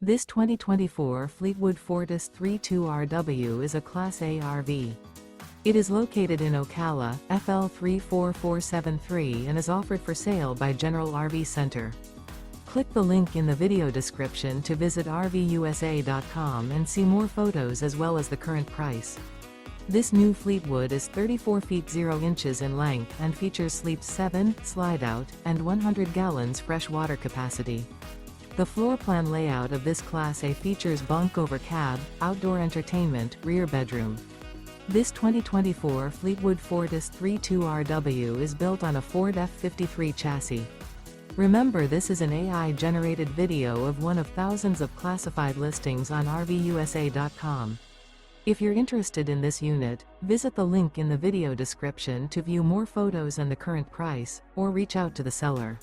This 2024 Fleetwood Fortis 32RW is a Class A RV. It is located in Ocala, FL 34473 and is offered for sale by General RV Center. Click the link in the video description to visit RVUSA.com and see more photos as well as the current price. This new Fleetwood is 34 feet 0 inches in length and features sleeps 7, Slideout, and 100 gallons fresh water capacity. The floor plan layout of this Class A features bunk over cab, outdoor entertainment, rear bedroom. This 2024 Fleetwood Fortis 32RW is built on a Ford F53 chassis. Remember, this is an AI-generated video of one of thousands of classified listings on RVUSA.com. If you're interested in this unit, visit the link in the video description to view more photos and the current price, or reach out to the seller.